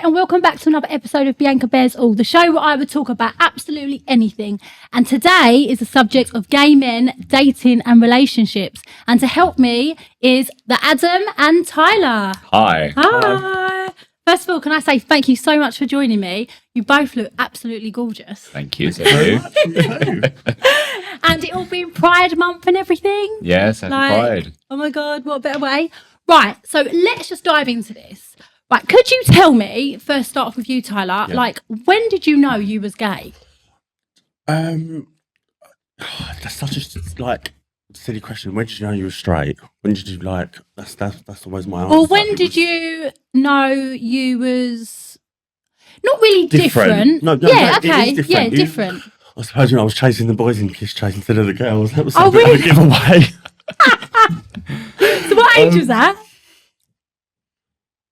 and welcome back to another episode of Biannca Bears All, the show where I would talk about absolutely anything. And today is the subject of gay men, dating and relationships. And to help me is the Adam and Tyler. Hi. Hi. First of all, can I say thank you so much for joining me? You both look absolutely gorgeous. Thank you. And it all being Pride Month and everything. Yes, happy Pride. Oh my God, what a better way. Right, so let's just dive into this. Right, could you tell me, first start off with you, Tyler, like, when did you know you was gay? That's such a, silly question. When did you know you were straight? When did you, that's always my answer. Or when did you know you was not really different? No, yeah, it is different. Yeah, different. I suppose I was chasing the boys in Kiss Chase instead of the girls. That was really? a giveaway. So what age was that?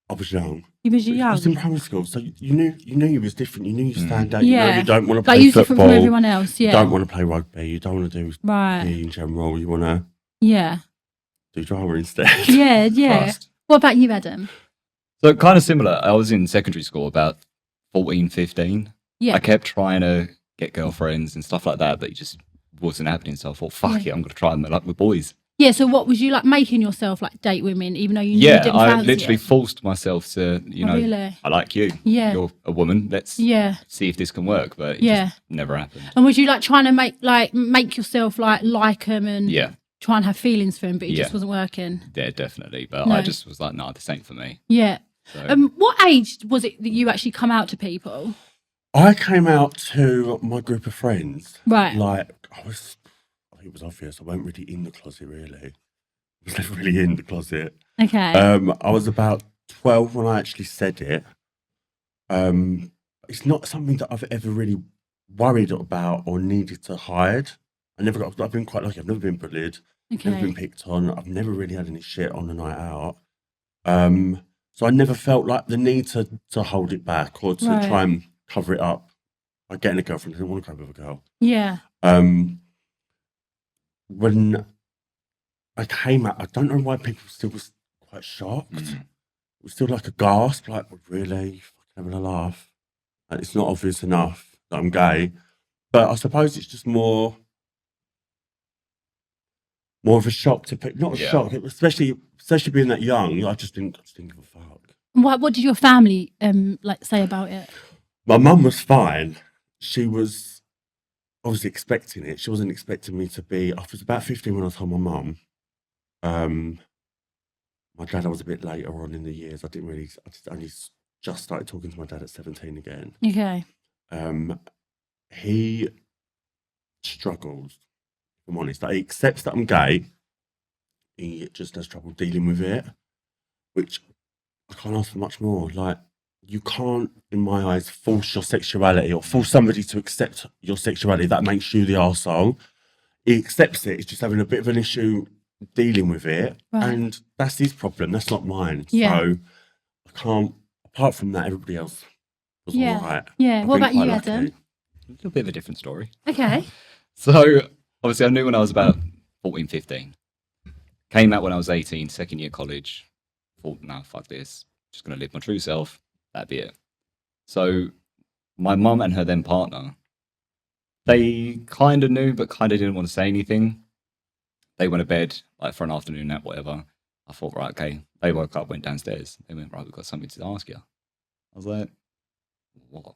I was young. You was young? I was in primary school, so you knew you was different. You knew you stand out. Yeah. You know you don't want to like play you football. Different from everyone else, yeah. You don't want to play rugby. You don't want to do right. PE in general. You want to do drama instead. Yeah. Fast. What about you, Adam? So kind of similar. I was in secondary school about 14, 15. Yeah. I kept trying to get girlfriends and stuff like that, but it just wasn't happening. So I thought, fuck it, I'm going to try my luck with boys. Yeah, so what was you like making yourself like date women even though you knew you didn't I fancy literally it? forced myself to, Really? I like you. Yeah. You're a woman. Let's see if this can work. But it just never happened. And was you like trying to make yourself like them and try and have feelings for him, but it just wasn't working? Yeah, definitely. But I just was like, no, this ain't for me. Yeah. So. What age was it that you actually come out to people? I came out to my group of friends. Right. I think it was obvious. I wasn't really in the closet, really. I was never really in the closet. Okay. I was about 12 when I actually said it. It's not something that I've ever really worried about or needed to hide. I've been quite lucky. I've never been bullied. Okay. Never been picked on. I've never really had any shit on the night out. So I never felt like the need to hold it back or to try and cover it up by getting a girlfriend. I didn't want to go with a girl. Yeah. When I came out, I don't know why people still was quite shocked. It was still like a gasp, like, really? Fucking having a laugh. And it's not obvious enough that I'm gay. But I suppose it's just more of a shock to pick. Not a shock, especially being that young. I just didn't give a fuck. What did your family say about it? My mum was fine. She was obviously expecting it. She wasn't expecting me to be. I was about 15 when I told my mum. My dad, I was a bit later on in the years. I only just started talking to my dad at 17 again. Okay. He struggles, if I'm honest. He accepts that I'm gay. He just has trouble dealing with it, which I can't ask for much more. You can't, in my eyes, force your sexuality or force somebody to accept your sexuality. That makes you the arsehole. He accepts it. He's just having a bit of an issue dealing with it. Right. And that's his problem. That's not mine. Yeah. So I can't, apart from that, everybody else was all right. Yeah. What about you, Adam? A little bit of a different story. Okay. So obviously I knew when I was about 14, 15. Came out when I was 18, second year college. Thought, no, fuck this. Just going to live my true self. That'd be it. So my mum and her then partner, they kind of knew, but kind of didn't want to say anything. They went to bed for an afternoon nap, whatever. I thought, right, okay. They woke up, went downstairs. They went, right, we've got something to ask you. I was like, what?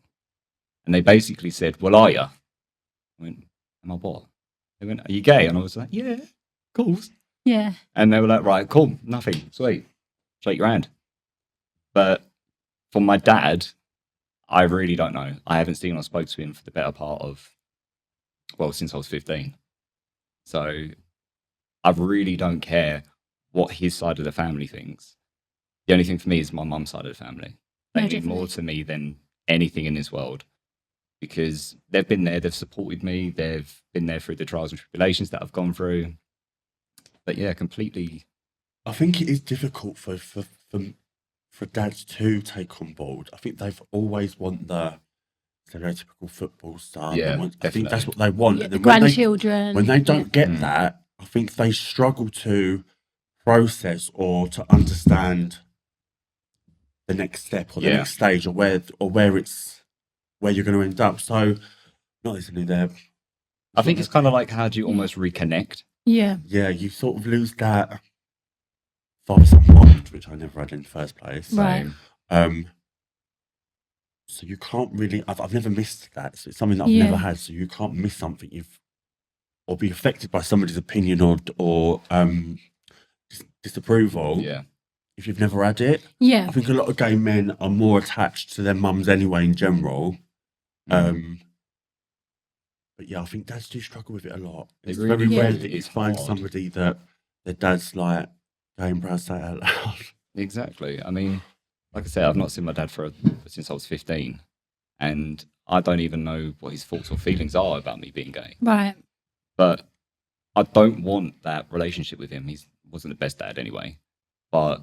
And they basically said, well, are you? I went, am I what? They went, are you gay? And I was like, yeah, of course. Yeah. And they were like, right, cool, nothing, sweet. Shake your hand. But for my dad, I really don't know. I haven't seen or spoke to him for the better part of, since I was 15. So I really don't care what his side of the family thinks. The only thing for me is my mum's side of the family. They mean more to me than anything in this world because they've been there, they've supported me, they've been there through the trials and tribulations that I've gone through. But yeah, completely. I think it is difficult for dads to take on board. I think they've always want the stereotypical football star. Yeah, I think that's what they want. Yeah, the grandchildren. When they don't get that, I think they struggle to process or to understand the next step or the Yeah. next stage or where you're going to end up. So not necessarily there. I think it's kind of like, how do you almost reconnect? Yeah. Yeah, you sort of lose that father-son bond, which I never had in the first place. Right. So you can't really. I've never missed that. So it's something that I've Yeah. never had. So you can't miss something or be affected by somebody's opinion or disapproval. Yeah. If you've never had it. Yeah. I think a lot of gay men are more attached to their mums anyway in general. But yeah, I think dads do struggle with it a lot. It's really very do. rare that you It's find hard. somebody that their dad's like gay and proud to say it out loud. Exactly. I mean, like I said, I've not seen my dad since I was 15, and I don't even know what his thoughts or feelings are about me being gay. Right. But I don't want that relationship with him. He wasn't the best dad anyway. But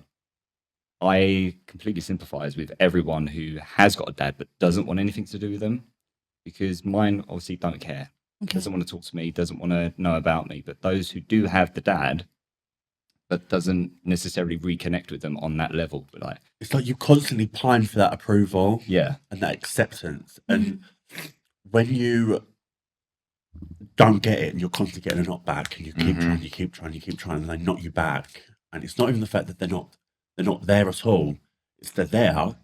I completely sympathise with everyone who has got a dad but doesn't want anything to do with them, because mine obviously don't care. Okay. Doesn't want to talk to me, doesn't want to know about me. But those who do have the dad but doesn't necessarily reconnect with them on that level. But like, It's like you constantly pine for that approval yeah, and that acceptance. And when you don't get it and you're constantly getting a knock back and you keep trying, you keep trying, you keep trying, and they knock you back. And it's not even the fact that they're not there at all. It's they're there.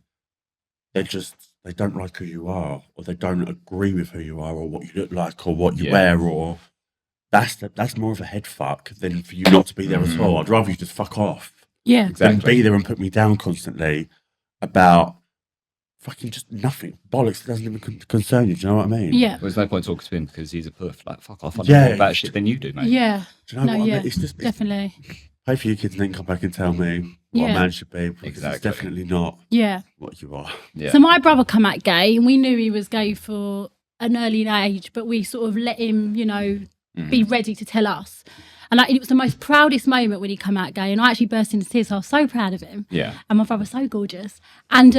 They don't like who you are, or they don't agree with who you are, or what you look like, or what you wear, or that's more of a head fuck than for you not to be there at all. I'd rather you just fuck off Yeah. than exactly. be there and put me down constantly about fucking just nothing bollocks that doesn't even concern you. Do you know what I mean? Yeah. Well, there's no point talking to him because he's a puff. Like, fuck off. I know Yeah. more about shit than you do, mate. Yeah. Do you know No, what I yeah. mean? It's just Definitely. pay for your kids and then come back and tell me what Yeah. a man should be. Because it's Exactly. definitely not Yeah. what you are. Yeah. So my brother come out gay, and we knew he was gay for an early age, but we sort of let him, be ready to tell us. And like, it was the most proudest moment when he come out gay, and I actually burst into tears. So I was so proud of him. Yeah. And my brother's so gorgeous. And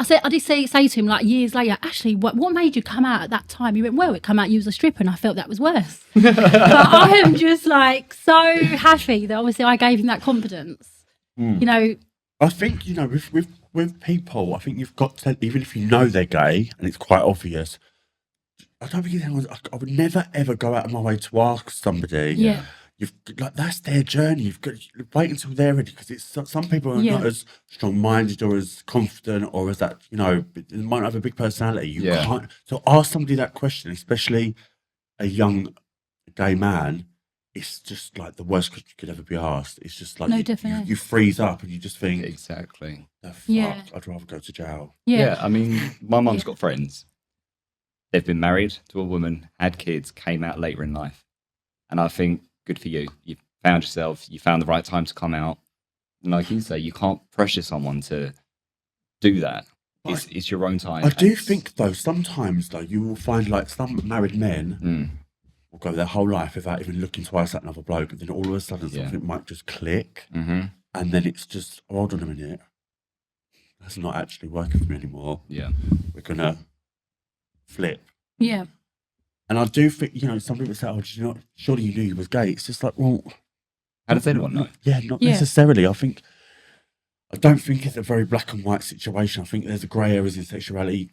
I did say to him like years later, actually, what made you come out at that time? He went, well, it come out you was a stripper, and I felt that was worse. But I am just like so happy that obviously I gave him that confidence. I think, with people, I think you've got to, even if you know they're gay and it's quite obvious, I don't think I would never ever go out of my way to ask somebody. Yeah. That's their journey. You've got to wait until they're ready, because it's some people are Yeah. not as strong-minded or as confident or as that. They might not have a big personality. You Yeah. can't. So ask somebody that question, especially a young gay man. It's just like the worst question you could ever be asked. It's just like No, definitely. you freeze up and you just think, Exactly. "The fuck, Yeah. I'd rather go to jail." Yeah. I mean, my mum's Yeah. got friends. They've been married to a woman, had kids, came out later in life. And I think, good for you. You found yourself, you found the right time to come out. And like you say, you can't pressure someone to do that. It's your own time. I do think though, sometimes though, you will find like some married men Mm. will go their whole life without even looking twice at another bloke, and then all of a sudden Yeah. something might just click, Mm-hmm. and then it's just, oh, hold on a minute, that's not actually working for me anymore. Yeah. We're gonna flip. Yeah. And I do think, some people say, oh, surely you knew he was gay. It's just like, well, How does anyone know? yeah, not Yeah. necessarily. I don't think it's a very black and white situation. I think there's a grey areas in sexuality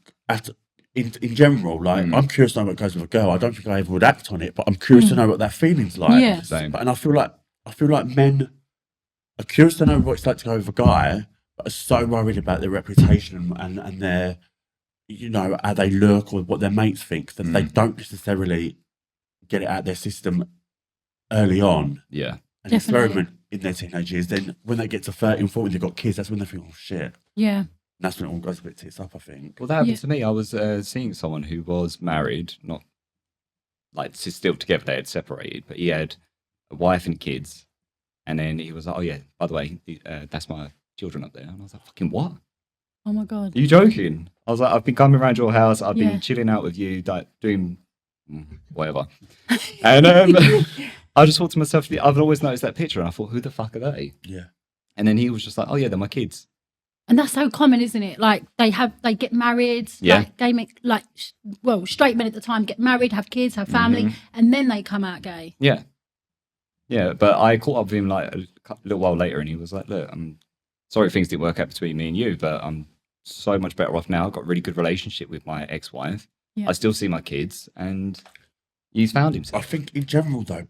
in general. Like, I'm curious to know what goes with a girl. I don't think I ever would act on it, but I'm curious to know what that feeling's like. Yeah. Same. And I feel like men are curious to know what it's like to go with a guy, but are so worried about their reputation and their, how they look or what their mates think, that they don't necessarily get it out their system early on. Yeah. And Definitely. experiment in their teenage years. Then when they get to 30 and 40, they've got kids, that's when they think, oh shit. Yeah. And that's when it all goes a bit tits up, I think. Well, that happened Yeah. to me. I was seeing someone who was married, not like still together, they had separated, but he had a wife and kids. And then he was like, oh, yeah, by the way, that's my children up there. And I was like, fucking what? Oh my God. Are you joking? I was like, I've been coming around your house. I've Yeah. been chilling out with you, like, doing whatever. And I just thought to myself, I've always noticed that picture. And I thought, who the fuck are they? Yeah. And then he was just like, oh, yeah, they're my kids. And that's so common, isn't it? Like they get married, Yeah. like gay men, straight men at the time get married, have kids, have family, and then they come out gay. Yeah. Yeah. But I caught up with him like a little while later and he was like, look, I'm sorry things didn't work out between me and you, but I'm so much better off now. I've got a really good relationship with my ex-wife. Yeah. I still see my kids, and he's found I himself. think in general though,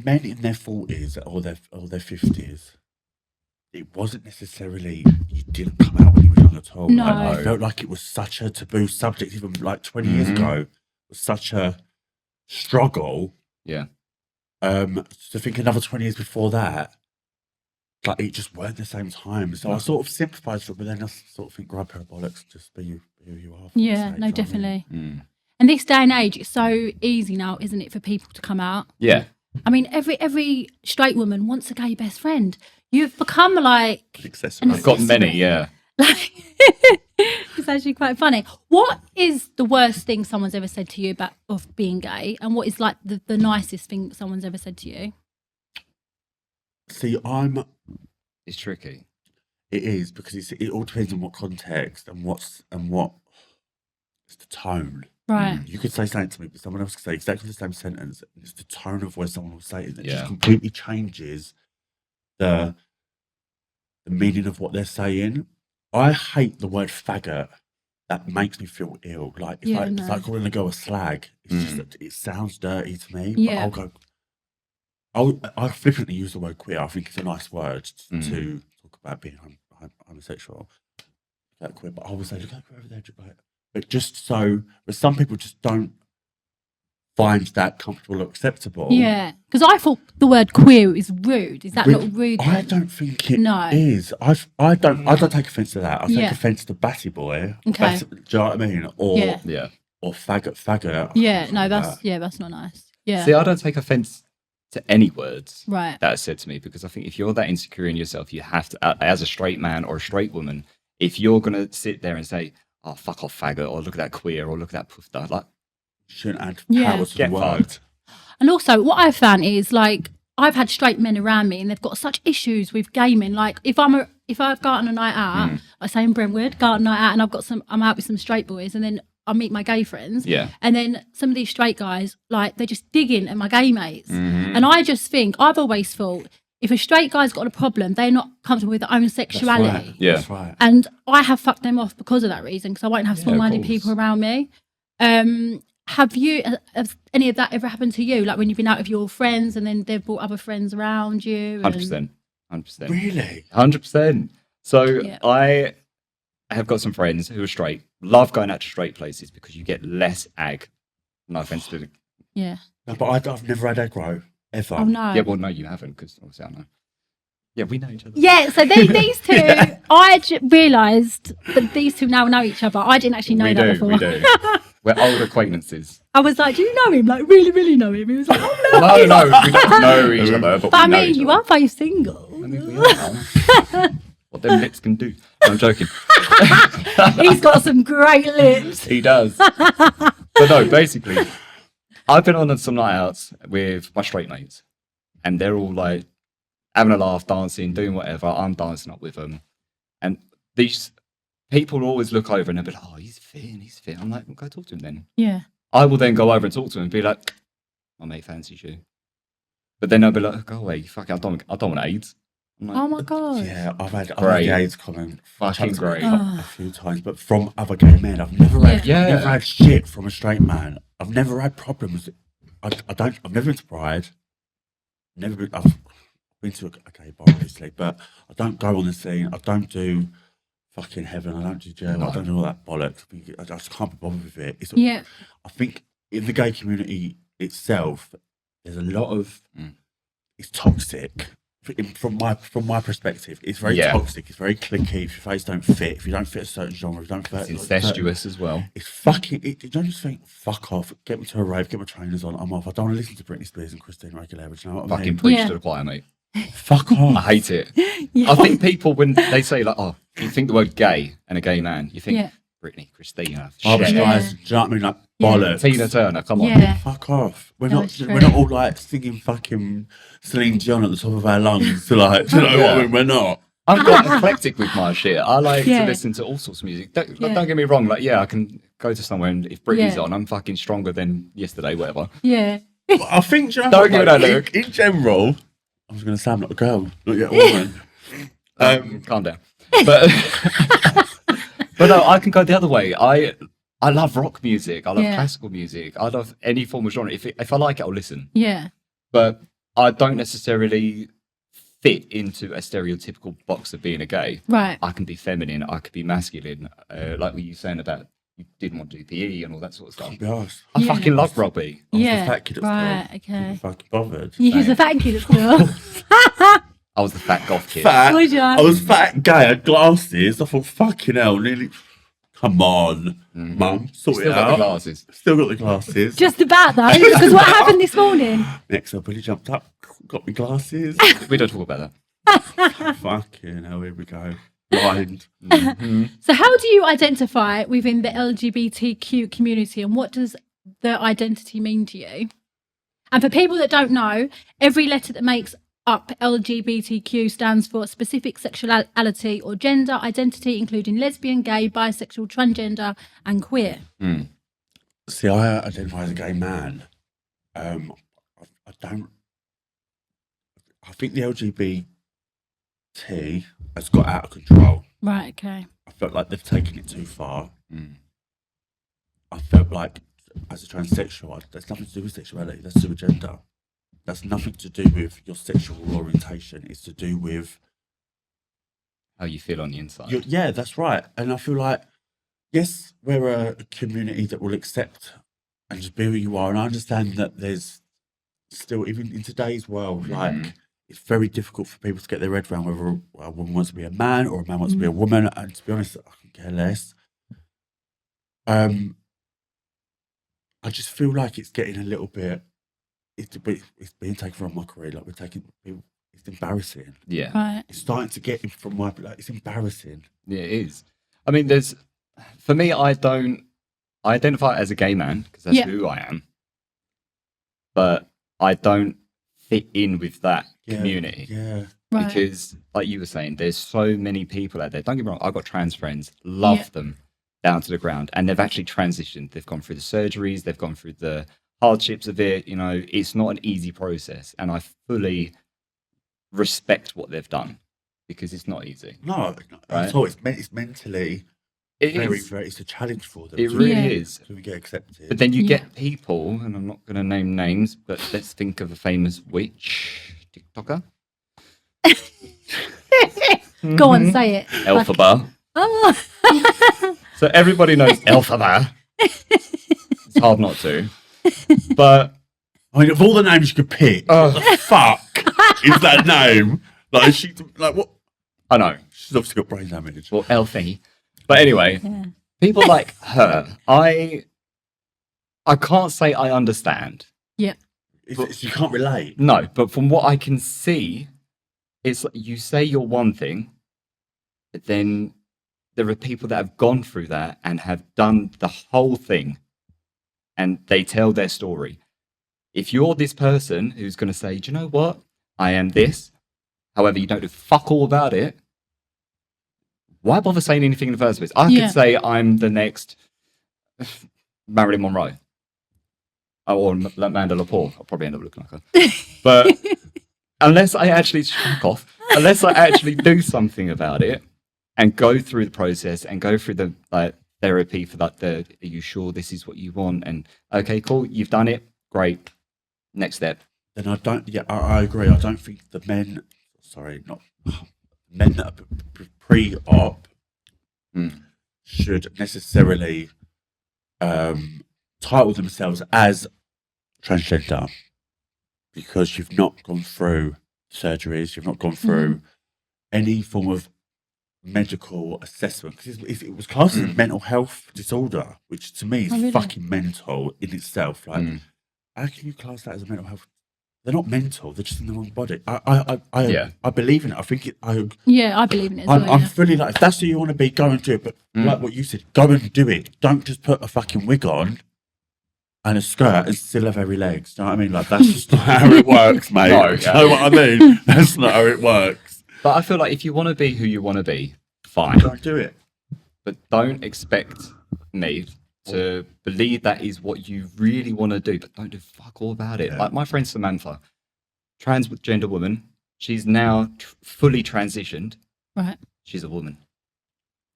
men in their 40s or their 50s, it wasn't necessarily you didn't come out when you were young at all. No. I felt like it was such a taboo subject, even like 20 years ago. It was such a struggle. Yeah. To think another 20 years before that, like it just weren't the same time. So I sort of sympathise with it, but then I sort of think, grab a pair of bollocks, just be who you are. Yeah, no, for fuck's sake, do you know what I mean? definitely. And this day and age, it's so easy now, isn't it, for people to come out? Yeah. I mean, every straight woman wants a gay best friend. You've become like Accessory. I've got many, yeah. like it's actually quite funny. What is the worst thing someone's ever said to you about of being gay, and what is like the nicest thing someone's ever said to you? See, It's tricky. it is because it all depends on what context and what it's the tone. Right. You could say something to me, but someone else could say exactly the same sentence. And it's the tone of voice someone will say it that Yeah. just completely changes the meaning of what they're saying. I hate the word faggot. That makes me feel ill. Like it's Yeah, it's no. like calling a girl a slag. It's just that it sounds dirty to me. Yeah. But I flippantly use the word queer. I think it's a nice word to talk about being homosexual. That queer, but I would say look at over there. But some people just don't find that comfortable or acceptable. Yeah, because I thought the word queer is rude. Is that not rude? I don't think it No. is. I don't take offence to that. I take Yeah. offence to batty boy. Okay. Do you know what I mean? Or Yeah. or faggot. Yeah, no, Like that's not nice. Yeah, See, I don't take offence to any words right. that are said to me, because I think if you're that insecure in yourself, you have to, as a straight man or a straight woman, if you're going to sit there and say, oh, fuck off, faggot, or look at that queer, or look at that puffed, like, shouldn't add Yeah. power to the Get word. fucked. And also, what I've found is like I've had straight men around me, and they've got such issues with gaming. Like if I go out on a night out, I say in Brentwood, go out on a night out, and I'm out with some straight boys, and then I meet my gay friends. Yeah. And then some of these straight guys, like they're just digging at my gay mates, and I just think I've always thought if a straight guy's got a problem, they're not comfortable with their own That's sexuality. right. Yeah. That's right. And I have fucked them off because of that reason, because I won't have Yeah, of small-minded course. people around me. Have any of that ever happened to you? Like when you've been out with your friends and then they've brought other friends around you? 100%. 100%. Really? 100%. So Yeah. I have got some friends who are straight, love going out to straight places because you get less ag. No offense to the. Yeah. No, but I've never had aggro ever. Oh no. Yeah, well, no, you haven't, because obviously I know. Yeah, we know each other. Yeah, so these two, I realised that these two now know each other. I didn't actually know we that do, before. we do. We're old acquaintances. I was like, do you know him? Like, really, really know him? He was like, oh no. No, we don't know each other, but But I we know mean, each you other. are both single. I mean, we are. What them lips can do. No, I'm joking. He's got some great lips. He does. But no, basically, I've been on some night outs with my straight mates, and they're all like having a laugh, dancing, doing whatever. I'm dancing up with them, and these people always look over and they'll be like, "Oh, he's fit." I'm like, well, "Go talk to him then." Yeah. I will then go over and talk to him and be like, "My mate fancies you," but then they'll be like, "Go away, fuck it, I don't want AIDS." I'm like, Oh my god. Yeah, I've had Great. gays comment Fucking great. a few times, but from other gay men, I've never had Yeah. never had shit from a straight man. I've never had problems. I've never been to Pride. I've been to a gay bar, obviously, but I don't go on the scene. I don't do fucking heaven. I don't do jail. I don't do all that bollocks. I just can't be bothered with it. Yeah. I think in the gay community itself, there's a lot of it's toxic. From my perspective, it's very Yeah. toxic. It's very cliquey. If your face don't fit, if you don't fit a certain genre, if you don't fit, It's incestuous as well. it's fucking. You don't just think, fuck off, get me to a rave, get my trainers on, I'm off. I don't want to listen to Britney Spears and Christina Aguilera. Do you know what I Fucking mean? preach Yeah. to the choir, mate. Fuck off. I hate it. Yeah. I think people, when they say like, "Oh," you think the word gay and a gay man, you think Yeah. Britney, Christina, Barbra shit. Yeah. Streisand, do you know what I mean? Like Yeah. bollocks. Tina Turner, come on. Yeah. Fuck off. We're No, not. it's We're true. not all like singing fucking Celine Dion at the top of our lungs. To like, do you know what I mean? We're not. I'm quite eclectic with my shit. I like Yeah. to listen to all sorts of music. Don't Yeah. get me wrong. Like, yeah, I can go to somewhere and if Britney's Yeah. on, I'm fucking stronger than yesterday, whatever. Yeah. But I think, do you know Don't what, give me like, that look. In general, I was going to say I'm not a girl, not yet a woman. Calm down. But but no, I can go the other way. I love rock music. I love Yeah. classical music. I love any form of genre. If I like it, I'll listen. Yeah. But I don't necessarily fit into a stereotypical box of being a gay. Right. I can be feminine. I could be masculine. Like what you were saying about you didn't want to do PE and all that sort of stuff. Can't be arsed. I Yeah. fucking love rugby. I was Yeah. the fat kid at school. Right. Couldn't Okay. be fucking bothered. You was a fat kid at school. I was the fat goth kid. Fat. Was ya? I was fat, gay, I had glasses. I thought, fucking hell, nearly. Come on, mum, sort Still it got the out. glasses. Still got the glasses. Just about though, because what happened this morning? Next up, Billy jumped up, got me glasses. We don't talk about that. Fucking hell, here we go. Blind. So, how do you identify within the LGBTQ community, and what does the identity mean to you? And for people that don't know, every letter that makes up LGBTQ stands for specific sexuality or gender identity, including lesbian, gay, bisexual, transgender, and queer. See, I identify as a gay man. I don't. I think the LGBT has got out of control. Right. Okay. I felt like they've taken it too far. I felt like, as a transsexual, that's nothing to do with sexuality. That's to do with gender. That's nothing to do with your sexual orientation. It's to do with How you feel on the inside. yeah, that's right. And I feel like, yes, we're a community that will accept and just be who you are. And I understand that there's still, even in today's world, like, it's very difficult for people to get their head around whether a woman wants to be a man or a man wants to be a woman. And to be honest, I can care less. I just feel like it's getting a little bit, it's being taken from my career. Like, we're taking people, it's embarrassing. Yeah. Right. It's starting to get in from my, like, it's embarrassing. Yeah, it is. I mean, for me, I identify as a gay man because that's Yeah. who I am. But I don't fit in with that community Yeah. Right. because, like you were saying, there's so many people out there. Don't get me wrong, I've got trans friends, love them down to the ground, and they've actually transitioned. They've gone through the surgeries, they've gone through the hardships of it. You know, it's not an easy process, and I fully respect what they've done because it's not easy. No, Right. at all. It's mentally It very, is. very, it's a challenge for them. It to- really Yeah. is. to get accepted. But then you Yeah. get people, and I'm not going to name names, but let's think of a famous witch TikToker. Go on, say it. Elphaba. Oh. So everybody knows Elphaba. It's hard not to. But I mean, of all the names you could pick, what the fuck is that name? Like, she, like, what? I know. She's obviously got brain damage. Well, Elfie. But anyway, Yeah. people like her, I can't say I understand. You can't relate. No, but from what I can see, it's like you say you're one thing, but then there are people that have gone through that and have done the whole thing, and they tell their story. If you're this person who's going to say, do you know what? I am this. However, you don't do fuck all about it. Why bother saying anything in the first place? I Yeah. could say I'm the next Marilyn Monroe. Or Amanda Lepore. I'll probably end up looking like her. But unless I actually unless I actually do something about it and go through the process and go through the therapy for that, are you sure this is what you want? And okay, cool, you've done it, great. Next step. Then I agree. I don't think the men, men that are pre-op should necessarily title themselves as transgender because you've not gone through surgeries, you've not gone through any form of medical assessment. Because it was classed as a mental health disorder, which to me is really? fucking mental in itself. Like, how can you class that as a mental health? They're not mental. They're just in the wrong body. I believe in it. I think it. Yeah, I believe in it as I'm well. fully like, if that's who you want to be, go and do it. But like what you said, go and do it. Don't just put a fucking wig on and a skirt and still have hairy legs. Do you know what I mean? Like, that's just not how it works, mate. No, Do you know what I mean? That's not how it works. But I feel like if you want to be who you want to be, fine. Go and do it. But don't expect me to believe that is what you really want to do, but don't do fuck all about it. Yeah. Like my friend Samantha, transgender woman, she's now fully transitioned. Right. she's a woman.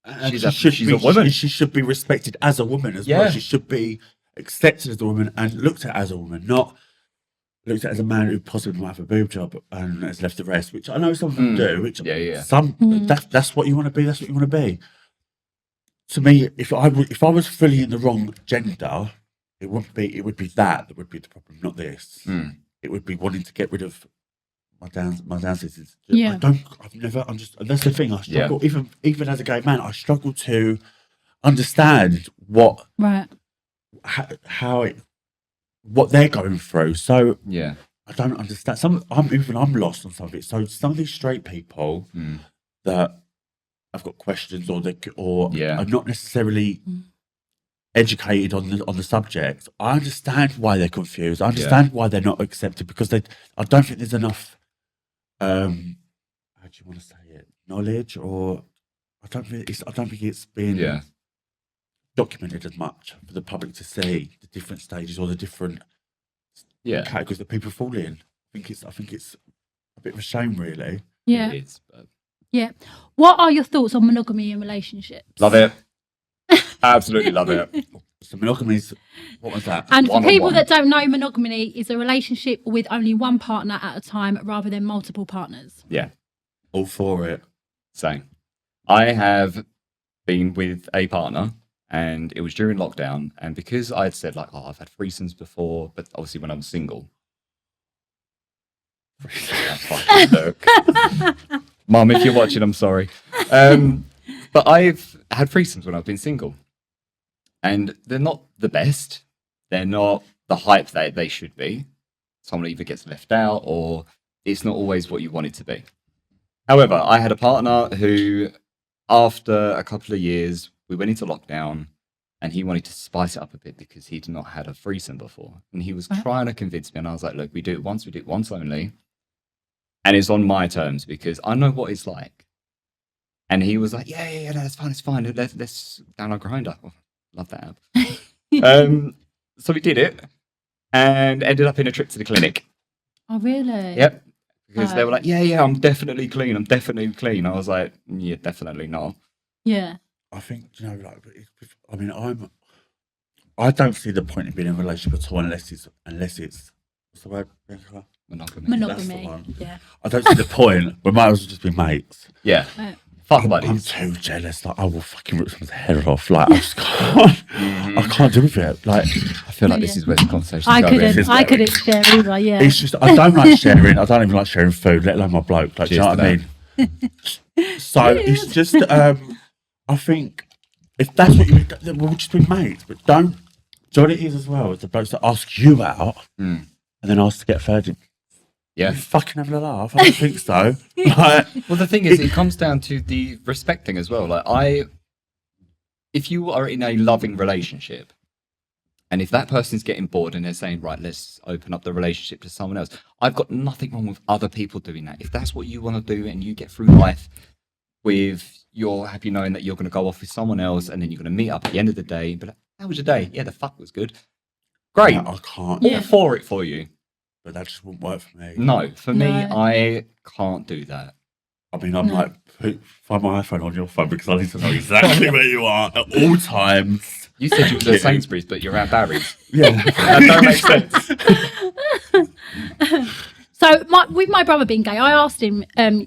And She's she's a woman. She should be respected as a woman as well. She should be accepted as a woman and looked at as a woman, not looked at as a man who possibly might have a boob job and has left the rest, which I know some of them do. Which that's what you want to be. That's what you want to be. To me, if I was fully in the wrong gender, it would be that would be the problem, not this. It would be wanting to get rid of my Down syndrome. Yeah. That's the thing. I struggle even as a gay man. I struggle to understand what what they're going through. So I don't understand. I'm lost on some of it. So some of these straight people that have got questions or are not necessarily educated on the subject. I understand why they're confused. I understand why they're not accepted, because I don't think there's enough how do you want to say it, knowledge, or I don't think it's been documented as much for the public to see the different stages or the different categories that people fall in. I think it's a bit of a shame, really. Yeah. It is, but... Yeah. What are your thoughts on monogamy in relationships? Love it. Absolutely love it. So monogamy is, what was that? And for people that don't know, monogamy is a relationship with only one partner at a time rather than multiple partners. Yeah. All for it. Same. I have been with a partner, and it was during lockdown, and because I had said, like, oh, I've had threesomes before, but obviously when I was single. Look. Mum, if you're watching, I'm sorry. But I've had threesomes when I've been single. And they're not the best. They're not the hype that they should be. Someone either gets left out or it's not always what you want it to be. However, I had a partner who, after a couple of years, we went into lockdown and he wanted to spice it up a bit because he'd not had a threesome before. And he was trying to convince me. And I was like, look, we do it once only. And it's on my terms because I know what it's like. And he was like, yeah, that's fine, it's fine. Let's download Grindr. Oh, love that app. So we did it and ended up in a trip to the clinic. Oh, really? Yep. Because they were like, yeah, I'm definitely clean. I was like, yeah, definitely not. Yeah. I think, I mean, I don't see the point in being in a relationship at all unless it's what's the word? Monogamy. That's the one. Yeah. I don't see the point. We might as well just be mates. Yeah. Right. Fuck I'm buddies. too jealous. Like, I will fucking rip someone's hair off. Like, I just can't. I can't do with it. Like, I feel like this is where the conversation I couldn't share either. Yeah. It's just I don't like sharing. I don't even like sharing food, let alone my bloke. Like, do you know what I mean? So it's just I think if that's what you, then we'll just be mates. But don't. Do you know what it is as well? It's the blokes that ask you out and then ask to get further. Yeah. You fucking having a laugh? I don't think so. Like, well, the thing is, it comes down to the respecting as well. Like, if you are in a loving relationship, and if that person's getting bored and they're saying, right, let's open up the relationship to someone else, I've got nothing wrong with other people doing that. If that's what you want to do and you get through life with you're happy knowing that you're going to go off with someone else and then you're going to meet up at the end of the day, but how was your day? Yeah, the fuck was good. Great. I can't. All for it for you. But that just wouldn't work for me. No, for me, I can't do that. I mean, I'm like, find my iPhone on your phone because I need to know exactly where you are at all times. You said you were at Sainsbury's, but you're at Barry's. Yeah. That don't make sense. So with my brother being gay, I asked him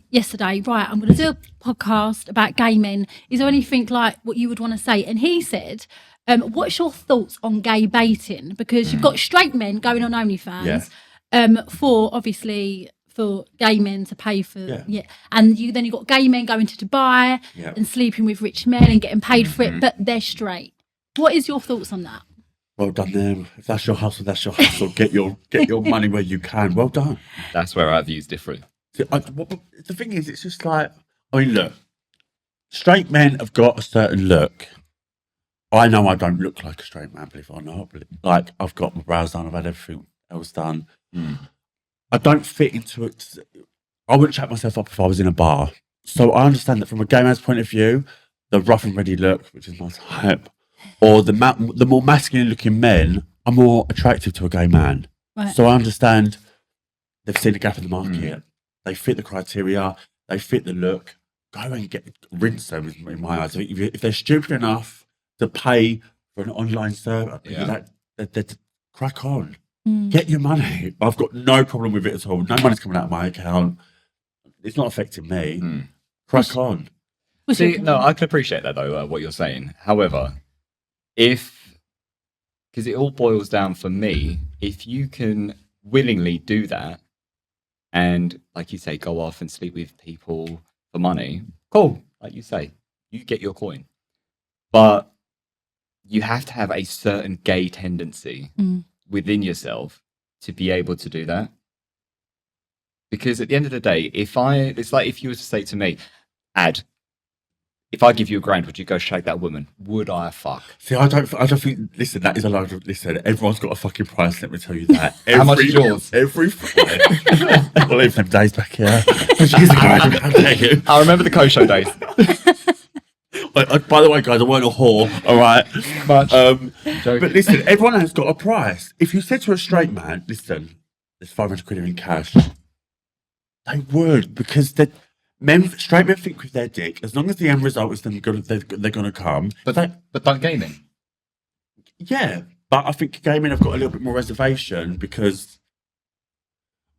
yesterday, right, I'm going to do a podcast about gay men. Is there anything like what you would want to say? And he said, what's your thoughts on gay baiting? Because you've got straight men going on OnlyFans. For gay men to pay for, and then you've got gay men going to Dubai and sleeping with rich men and getting paid for it, but they're straight. What is your thoughts on that? Well done, them. If that's your hustle, that's your hustle. Get your money where you can. Well done. That's where our views differ. The thing is, it's just like, I mean, look, straight men have got a certain look. I know I don't look like a straight man, believe it or not. Like, I've got my brows done, I've had everything else done. I don't fit into it. I wouldn't chat myself up if I was in a bar. So I understand that from a gay man's point of view, the rough and ready look, which is my type, or the more masculine looking men are more attractive to a gay man. Right. So I understand they've seen a gap in the market. They fit the criteria, they fit the look. go and rinse them in my eyes. If they're stupid enough to pay for an online service, that crack on. Get your money. I've got no problem with it at all. No money's coming out of my account. It's not affecting me. Crack on. See, no, I can appreciate that though, what you're saying. However, because it all boils down for me, if you can willingly do that and, like you say, go off and sleep with people for money, cool. Like you say, you get your coin. But you have to have a certain gay tendency within yourself to be able to do that. Because at the end of the day, it's like if you were to say to me, if I give you $1,000, would you go shake that woman? Would I fuck? See, I don't think. Listen, that is a load of. Listen, everyone's got a fucking price. Let me tell you that. How much is yours? Every Friday. I'll leave them days back here. How dare you? I remember the co-show days. By the way, guys, I weren't a whore. All right. Much. But listen, everyone has got a price. If you said to a straight man, "Listen, there's 500 quid in cash," they would, because straight men think with their dick. As long as the end result is they're going to come. But don't gaming. Yeah, but I think gay men have got a little bit more reservation because,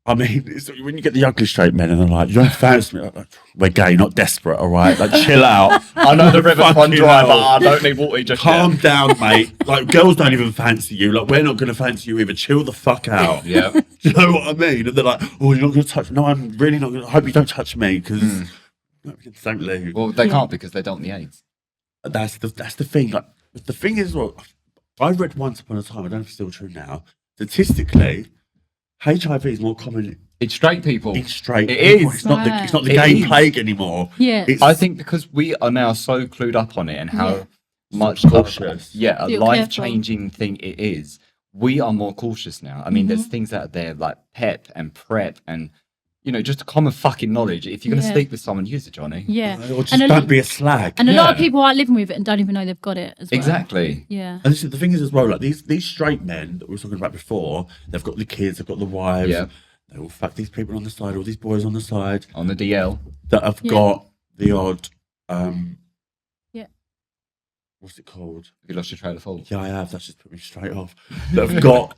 I mean, when you get the ugly straight men and they're like, "You don't fancy me," like, we're gay, not desperate, all right? Like, chill out. I know the river's one dry, but I don't need water just Calm yet. down, mate. Like, girls don't even fancy you. Like, we're not going to fancy you either. Chill the fuck out. Yeah. Do you know what I mean? And they're like, "Oh, you're not going to touch me." No, I'm really not going to. I hope you don't touch me because don't leave. Well, they can't because they don't want the AIDS. That's the thing. Like, the thing is, well, I read once upon a time, I don't know if it's still true now, statistically, HIV is more common It's straight people. in straight It people. is. It's not the It gay is. plague anymore. Yeah. It's- I think because we are now so clued up on it and how much cautious. a Feel life-changing thing it is, we are more cautious now. I mean, there's things out there like PEP and PrEP and, just common fucking knowledge. If you're going to sleep with someone, use it, Johnny. Yeah. Or just don't be a slag. And a lot of people are living with it and don't even know they've got it as well. Exactly. Yeah. And the thing is as well, like these straight men that we were talking about before, they've got the kids, they've got the wives, they all fuck these people on the side, all these boys on the side. On the DL. That have got the odd, what's it called? Have you lost your trail of thought? Yeah, I have. That's just put me straight off. That have got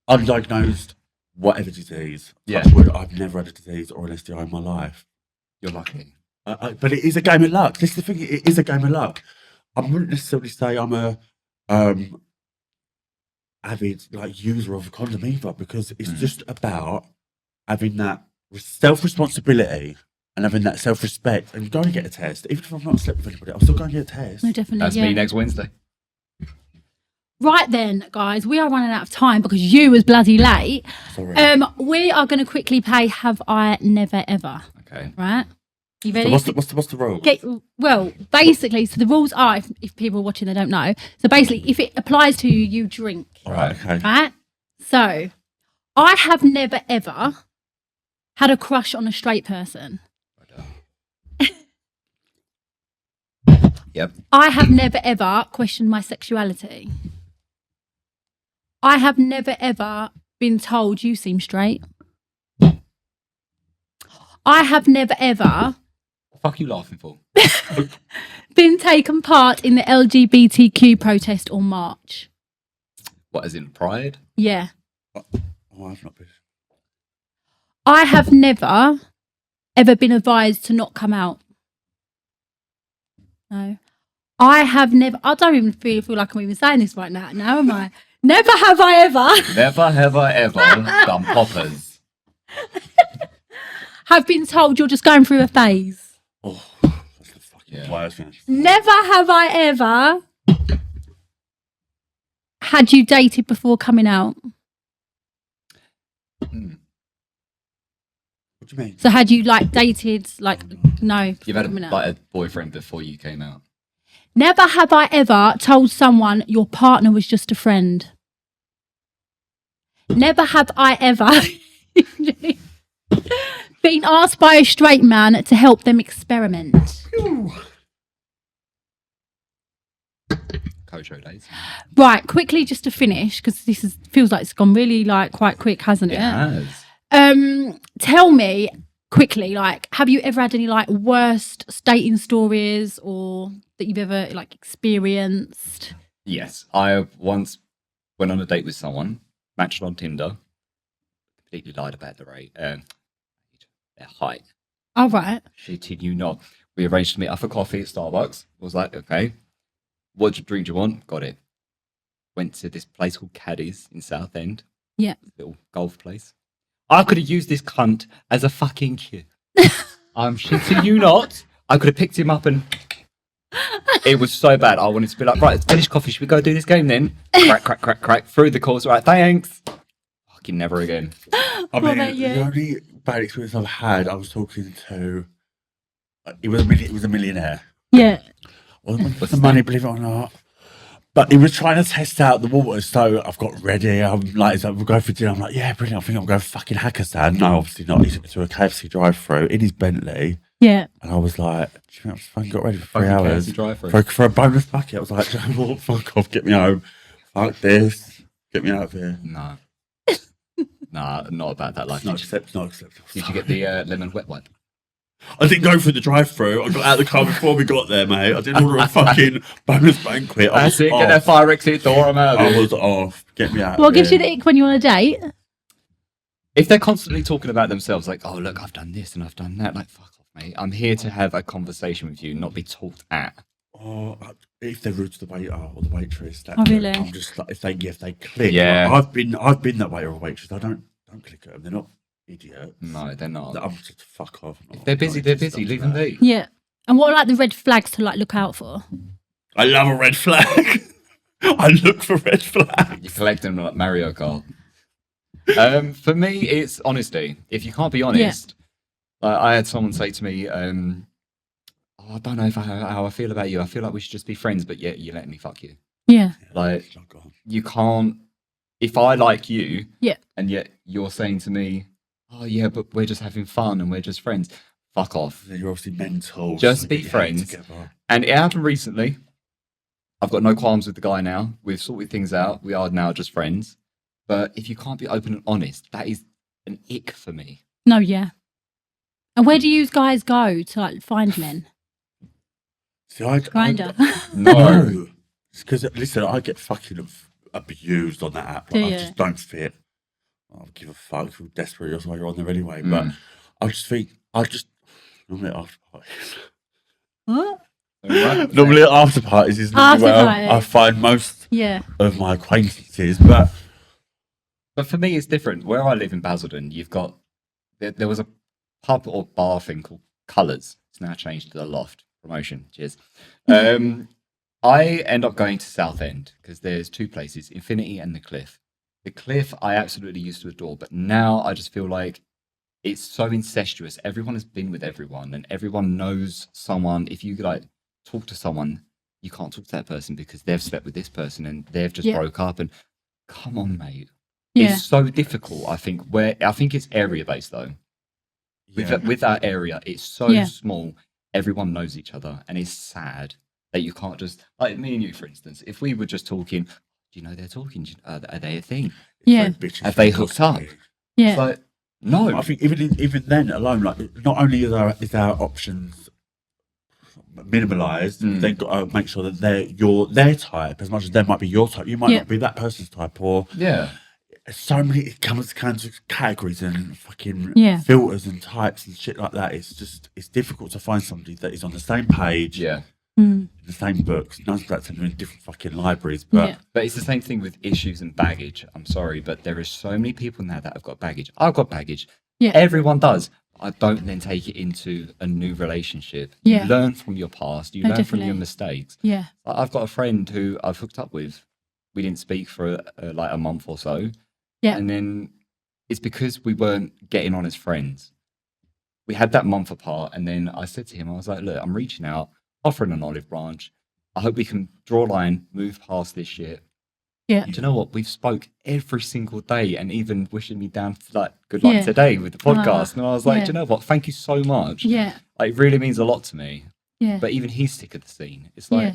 undiagnosed whatever disease. Yeah. Touch wood, I've never had a disease or an STI in my life. You're lucky. But it is a game of luck. This is the thing. It is a game of luck. I wouldn't necessarily say I'm a avid user of a condom either, because it's just about having that self-responsibility and having that self-respect, and going to get a test. Even if I've not slept with anybody, I'm still going to get a test. No, definitely. That's me next Wednesday. Right then, guys, we are running out of time because you was bloody late. Sorry. We are going to quickly play Have I Never Ever. Okay. Right? You So ready? what's the rule? Well, basically, so the rules are, if people are watching, they don't know. So basically, if it applies to you, you drink. Right. Okay. Right? So, I have never ever had a crush on a straight person. Yep. I have never ever questioned my sexuality. I have never ever been told you seem straight. I have never ever What the fuck are you laughing for? been taken part in the LGBTQ protest or march. What, as in pride? Yeah. Oh, I've not been. I have never ever been advised to not come out. No. I have never, I don't even feel like I'm even saying this right now, am I? Never have I ever Never have I ever done poppers. have been told you're just going through a phase. Oh, that's the fucking worst thing. Never have I ever had you dated before coming out. What do you mean? So had you dated no? You've had coming out. a boyfriend before you came out. Never have I ever told someone your partner was just a friend. Never have I ever been asked by a straight man to help them experiment. Co-show days. Right, quickly just to finish, because feels like it's gone really quite quick, hasn't it? It has. Tell me, quickly, like, have you ever had any like worst dating stories or that you've ever like experienced? Yes, I once went on a date with someone, matched on Tinder, completely lied about the rate, their height. All right. Shitting you not. We arranged to meet up for coffee at Starbucks. I was like, okay, what drink do you want? Got it. Went to this place called Caddy's in Southend. Yeah. Little golf place. I could have used this cunt as a fucking cue. I'm shitting you not. I could have picked him up and it was so bad. I wanted to be like, right, it's finished coffee. Should we go do this game then? Crack, crack, crack, crack. Through the course. Right, thanks. Fucking never again. I What mean, about you? the only bad experience I've had, I was talking to, it was a millionaire. Yeah. Wasn't the money, believe it or not. But he was trying to test out the waters, so I've got ready. I'm like, so we'll go for dinner. I'm like, yeah, brilliant. I think I'm going for fucking Hakkasan. No, obviously not. He took me to a KFC drive-through in his Bentley. Yeah. And I was like, do you think I've fucking got ready for 3 Fucking hours? KFC drive-through. For a bonus bucket. I was like, do you know what? Fuck off, get me home. Fuck this. Get me out of here. No. Nah, not about that life. Not Did you, acceptable. did you get the lemon wet wipe? I didn't go through the drive-through. I got out of the car before we got there, mate. I didn't order a fucking bonus banquet. I was That's it. Get off. that fire exit door. I'm out of I here. was off. Get me out. What of gives you here. the ick when you're on a date? If they're constantly talking about themselves, like, oh, look, I've done this and I've done that, like, fuck off, mate. I'm here to have a conversation with you, not be talked at. Oh, if they're rude to the waiter or the waitress, that Oh, really? I'm just like, if they click. Yeah. I've been that waiter or waitress. I don't click at them. They're not idiots. No, they're not. I'm just fuck off. If they're busy, they're busy. Leave them be. Yeah. And what are like the red flags to like look out for? I love a red flag. I look for red flags. You collect them like Mario Kart. For me, it's honesty. If you can't be honest, I had someone say to me, oh, I don't know how I feel about you. I feel like we should just be friends, but yet you let me fuck you. Yeah. Like, you can't. If I like you, Yeah. and yet you're saying to me, oh yeah, but we're just having fun and we're just friends. Fuck off. You're obviously mental. Just so be get your head friends. together. And it happened recently. I've got no qualms with the guy now. We've sorted things out. We are now just friends. But if you can't be open and honest, that is an ick for me. No, yeah. And where do you guys go to like find men? See, Grinder. No. Because, listen, I get fucking abused on that app. Like, Do I you? just don't fit. I don't give a fuck. If you're desperate, that's why you're on there anyway. But I just think, normally at after parties. What? Normally at after parties is After where parties. I find most Yeah. of my acquaintances. But But for me, it's different. Where I live in Basildon, you've got there was a pub or bar thing called Colours. It's now changed to the Loft. Promotion. Cheers. I end up going to Southend because there's two places, Infinity and the Cliff. The Cliff I absolutely used to adore, but now I just feel like it's so incestuous. Everyone has been with everyone, and everyone knows someone. If you like talk to someone, you can't talk to that person because they've slept with this person and they've just broke up. And come on, mate. Yeah. It's so difficult. I think it's area based though. With our area, it's so small. Everyone knows each other, and it's sad that you can't just like me and you, for instance. If we were just talking, do you know they're talking? Are they a thing? Yeah. Have they hooked up? Yeah. It's like, no. I think even then alone, like not only is our options minimalised, they've got to make sure that you're their type as much as they might be your type. You might not be that person's type, or so many it comes kinds of categories and fucking filters and types and shit like that. It's difficult to find somebody that is on the same page. Yeah. The same books. None of that's in different fucking libraries, but But it's the same thing with issues and baggage. I'm sorry, but there are so many people now that have got baggage. I've got baggage. Yeah. Everyone does. I don't then take it into a new relationship. Yeah. You learn from your past. You learn from your definitely. mistakes. Yeah. I've got a friend who I've hooked up with. We didn't speak for like a month or so. Yeah. And then it's because we weren't getting on as friends. We had that month apart. And then I said to him, I was like, look, I'm reaching out, offering an olive branch. I hope we can draw a line, move past this shit. Yeah. Do you know what? We've spoke every single day and even wishing me down like good luck today with the podcast. And I was like, do you know what? Thank you so much. Yeah. Like, it really means a lot to me. Yeah. But even he's sick of the scene. It's like,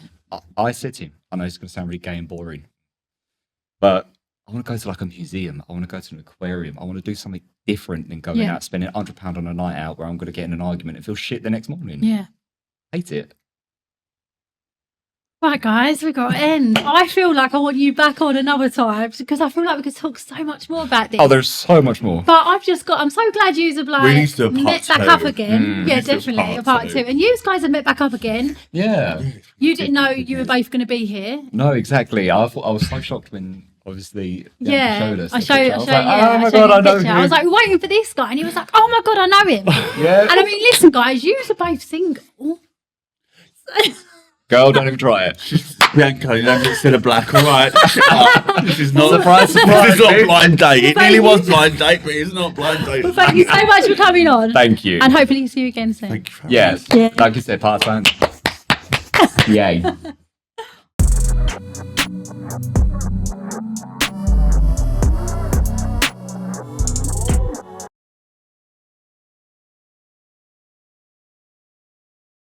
I said to him, I know it's going to sound really gay and boring, but I want to go to like a museum. I want to go to an aquarium. I want to do something different than going out, spending £100 on a night out where I'm going to get in an argument and feel shit the next morning. Yeah. Hate it. Right, guys, we've got to end. I feel like I want you back on another time because I feel like we could talk so much more about this. Oh, there's so much more. But I'm so glad you have We need to like do a part met back two. up again. Yeah, We need to do a definitely. A part part two. two. And you guys have met back up again. Yeah. You didn't know you were both going to be here. No, exactly. I was so shocked when obviously Biannca showed us. I the showed picture. you. I was like, oh my I showed God, you I the know picture. him. I was like, we're waiting for this guy. And he was like, oh my God, I know him. Yeah. And I mean, listen, guys, you are both single. Girl, don't even try it. Biannca, you don't instead of black, all right? This is not Surprise, This surprise, is not bitch. blind date. It Thank nearly you. was blind date, but it's not blind date. Well, thank you so much for coming on. Thank you. And hopefully see you again soon. Thank you. For Yes. Yeah. Like you said, part time. Yay.